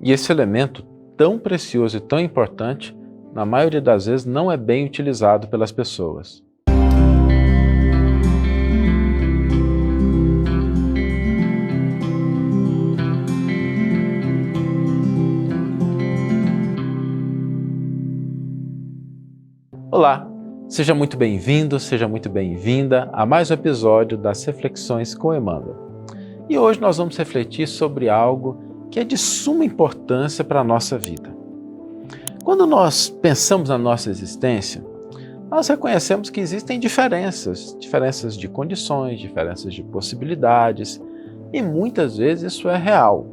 E esse elemento tão precioso e tão importante, na maioria das vezes, não é bem utilizado pelas pessoas. Olá, seja muito bem-vindo, seja muito bem-vinda a mais um episódio das Reflexões com Emmanuel. E hoje nós vamos refletir sobre algo que é de suma importância para a nossa vida. Quando nós pensamos na nossa existência, nós reconhecemos que existem diferenças de condições, diferenças de possibilidades, e muitas vezes isso é real.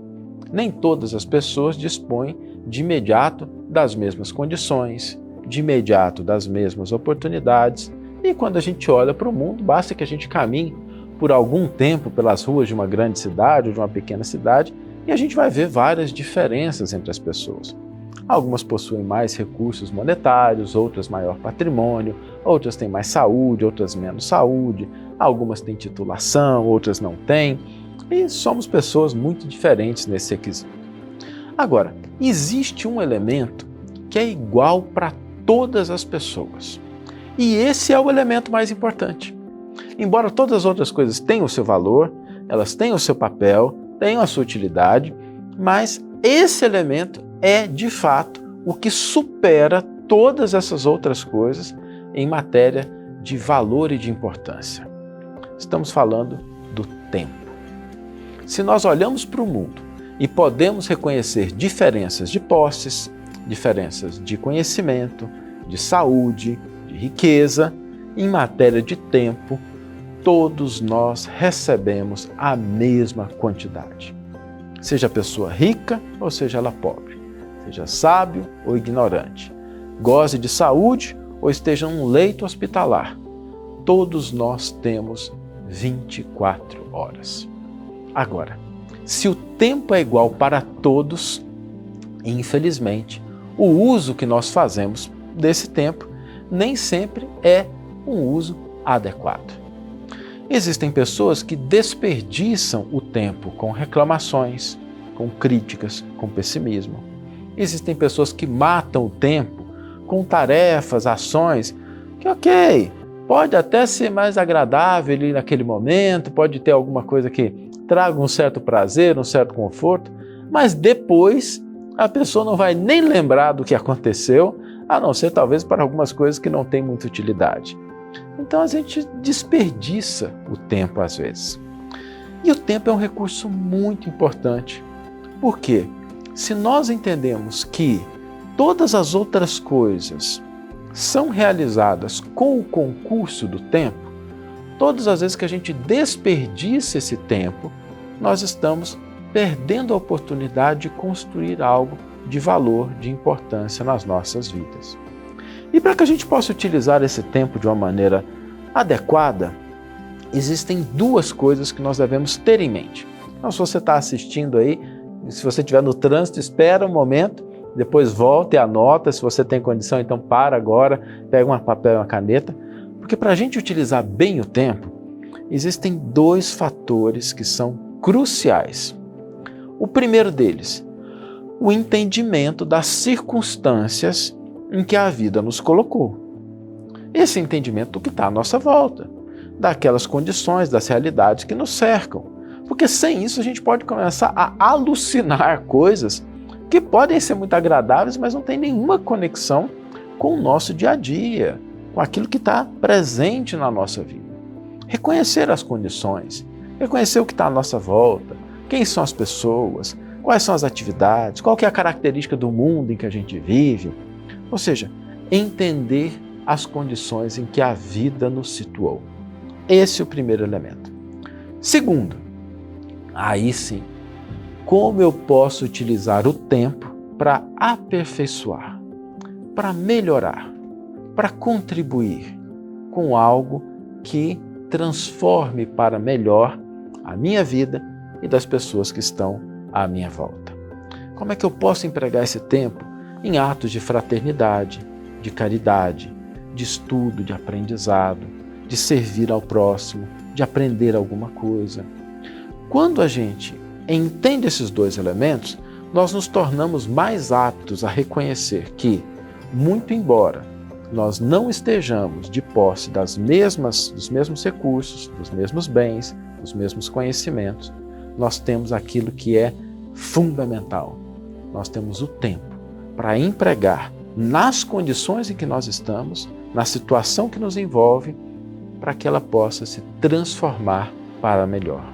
Nem todas as pessoas dispõem de imediato das mesmas condições, de imediato das mesmas oportunidades, e quando a gente olha para o mundo, basta que a gente caminhe por algum tempo pelas ruas de uma grande cidade ou de uma pequena cidade e a gente vai ver várias diferenças entre as pessoas. Algumas possuem mais recursos monetários, outras maior patrimônio, outras têm mais saúde, outras menos saúde, algumas têm titulação, outras não têm, e somos pessoas muito diferentes nesse requisito. Agora, existe um elemento que é igual para todas as pessoas. E esse é o elemento mais importante. Embora todas as outras coisas tenham o seu valor, elas tenham o seu papel, tenham a sua utilidade, mas esse elemento é, de fato, o que supera todas essas outras coisas em matéria de valor e de importância. Estamos falando do tempo. Se nós olhamos para o mundo e podemos reconhecer diferenças de posses, diferenças de conhecimento, de saúde, de riqueza, em matéria de tempo, todos nós recebemos a mesma quantidade. Seja a pessoa rica ou seja ela pobre, seja sábio ou ignorante, goze de saúde ou esteja num leito hospitalar, todos nós temos 24 horas. Agora, se o tempo é igual para todos, infelizmente, o uso que nós fazemos desse tempo nem sempre é um uso adequado. Existem pessoas que desperdiçam o tempo com reclamações, com críticas, com pessimismo. Existem pessoas que matam o tempo com tarefas, ações que, ok, pode até ser mais agradável ali naquele momento, pode ter alguma coisa que traga um certo prazer, um certo conforto, mas depois a pessoa não vai nem lembrar do que aconteceu, a não ser talvez para algumas coisas que não têm muita utilidade. Então a gente desperdiça o tempo às vezes. E o tempo é um recurso muito importante. Por quê? Se nós entendemos que todas as outras coisas são realizadas com o concurso do tempo, todas as vezes que a gente desperdiça esse tempo, nós estamos perdendo a oportunidade de construir algo de valor, de importância nas nossas vidas. E para que a gente possa utilizar esse tempo de uma maneira adequada, existem duas coisas que nós devemos ter em mente. Então, se você está assistindo aí, se você estiver no trânsito, espera um momento, depois volta e anota. Se você tem condição, então para agora, pega um papel e uma caneta, porque para a gente utilizar bem o tempo, existem dois fatores que são cruciais. O primeiro deles, o entendimento das circunstâncias em que a vida nos colocou. Esse entendimento do que está à nossa volta, daquelas condições, das realidades que nos cercam. Porque sem isso a gente pode começar a alucinar coisas que podem ser muito agradáveis, mas não tem nenhuma conexão com o nosso dia a dia, com aquilo que está presente na nossa vida. Reconhecer as condições, reconhecer o que está à nossa volta, quem são as pessoas, quais são as atividades, qual que é a característica do mundo em que a gente vive. Ou seja, entender as condições em que a vida nos situou. Esse é o primeiro elemento. Segundo, aí sim, como eu posso utilizar o tempo para aperfeiçoar, para melhorar, para contribuir com algo que transforme para melhor a minha vida e das pessoas que estão à minha volta. Como é que eu posso empregar esse tempo em atos de fraternidade, de caridade, de estudo, de aprendizado, de servir ao próximo, de aprender alguma coisa? Quando a gente entende esses dois elementos, nós nos tornamos mais aptos a reconhecer que, muito embora nós não estejamos de posse dos mesmos recursos, dos mesmos bens, dos mesmos conhecimentos, nós temos aquilo que é fundamental. Nós temos o tempo para empregar nas condições em que nós estamos, na situação que nos envolve, para que ela possa se transformar para melhor,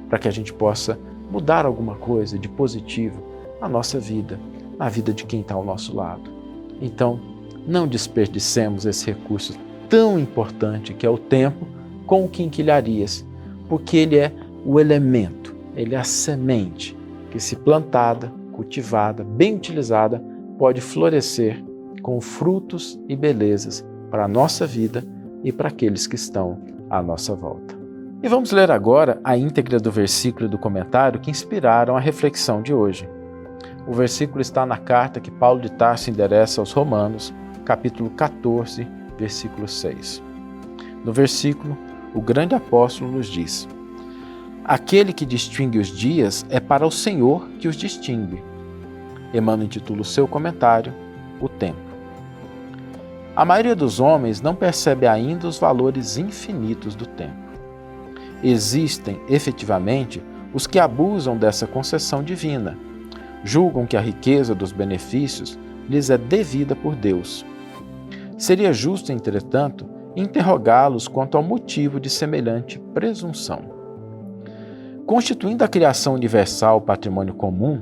para que a gente possa mudar alguma coisa de positivo na nossa vida, na vida de quem está ao nosso lado. Então, não desperdicemos esse recurso tão importante que é o tempo com quinquilharias, porque ele é o elemento, ele é a semente que, se plantada, cultivada, bem utilizada, pode florescer com frutos e belezas para a nossa vida e para aqueles que estão à nossa volta. E vamos ler agora a íntegra do versículo e do comentário que inspiraram a reflexão de hoje. O versículo está na carta que Paulo de Tarso endereça aos Romanos, capítulo 14, versículo 6. No versículo, o grande apóstolo nos diz: aquele que distingue os dias é para o Senhor que os distingue. Emmanuel intitula o seu comentário O Tempo. A maioria dos homens não percebe ainda os valores infinitos do tempo. Existem, efetivamente, os que abusam dessa concessão divina, julgam que a riqueza dos benefícios lhes é devida por Deus. Seria justo, entretanto, interrogá-los quanto ao motivo de semelhante presunção. Constituindo a criação universal patrimônio comum,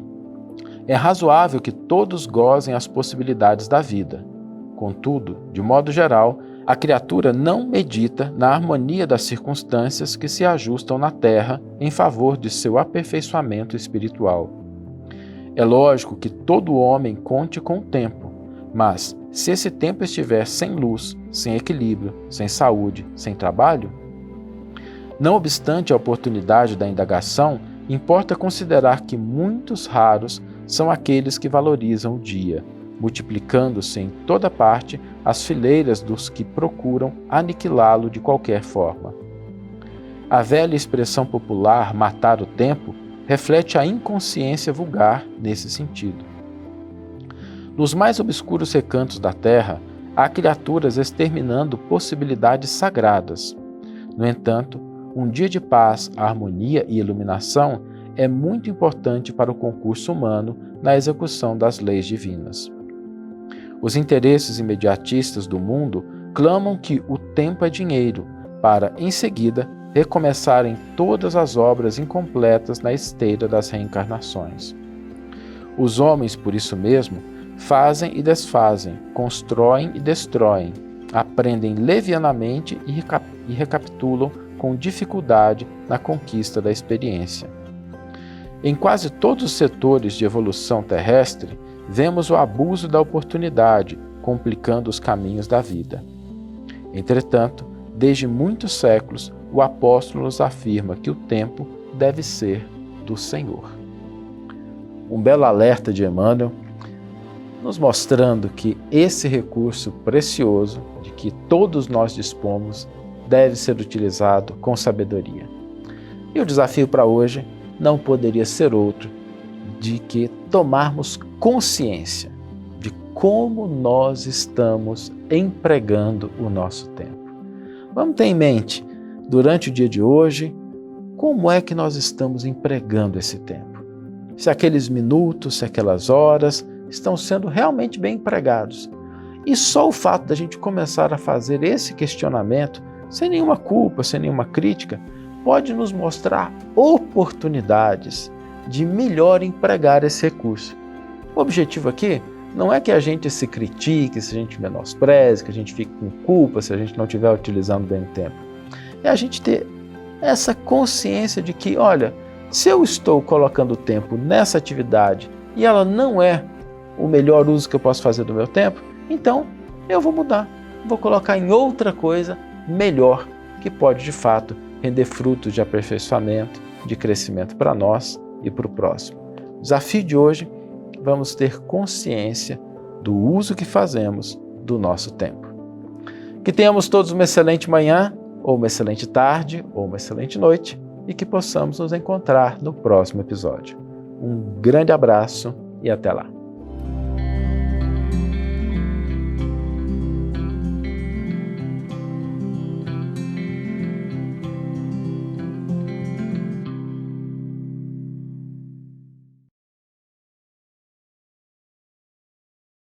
é razoável que todos gozem as possibilidades da vida. Contudo, de modo geral, a criatura não medita na harmonia das circunstâncias que se ajustam na Terra em favor de seu aperfeiçoamento espiritual. É lógico que todo homem conte com o tempo, mas se esse tempo estiver sem luz, sem equilíbrio, sem saúde, sem trabalho, não obstante a oportunidade da indagação, importa considerar que muitos raros são aqueles que valorizam o dia, multiplicando-se em toda parte as fileiras dos que procuram aniquilá-lo de qualquer forma. A velha expressão popular matar o tempo reflete a inconsciência vulgar nesse sentido. Nos mais obscuros recantos da terra, há criaturas exterminando possibilidades sagradas. No entanto, um dia de paz, harmonia e iluminação é muito importante para o concurso humano na execução das leis divinas. Os interesses imediatistas do mundo clamam que o tempo é dinheiro, para, em seguida, recomeçarem todas as obras incompletas na esteira das reencarnações. Os homens, por isso mesmo, fazem e desfazem, constroem e destroem, aprendem levianamente e recapitulam com dificuldade na conquista da experiência. Em quase todos os setores de evolução terrestre, vemos o abuso da oportunidade, complicando os caminhos da vida. Entretanto, desde muitos séculos, o apóstolo nos afirma que o tempo deve ser do Senhor. Um belo alerta de Emmanuel, nos mostrando que esse recurso precioso, de que todos nós dispomos, deve ser utilizado com sabedoria. E o desafio para hoje não poderia ser outro de que tomarmos consciência de como nós estamos empregando o nosso tempo. Vamos ter em mente, durante o dia de hoje, como é que nós estamos empregando esse tempo. Se aqueles minutos, se aquelas horas estão sendo realmente bem empregados. E só o fato da gente começar a fazer esse questionamento, sem nenhuma culpa, sem nenhuma crítica, pode nos mostrar oportunidades de melhor empregar esse recurso. O objetivo aqui não é que a gente se critique, se a gente menospreze, que a gente fique com culpa se a gente não estiver utilizando bem o tempo. É a gente ter essa consciência de que, olha, se eu estou colocando o tempo nessa atividade e ela não é o melhor uso que eu posso fazer do meu tempo, então eu vou mudar, vou colocar em outra coisa melhor, que pode de fato render frutos de aperfeiçoamento, de crescimento para nós e para o próximo. O desafio de hoje, vamos ter consciência do uso que fazemos do nosso tempo. Que tenhamos todos uma excelente manhã, ou uma excelente tarde, ou uma excelente noite, e que possamos nos encontrar no próximo episódio. Um grande abraço e até lá.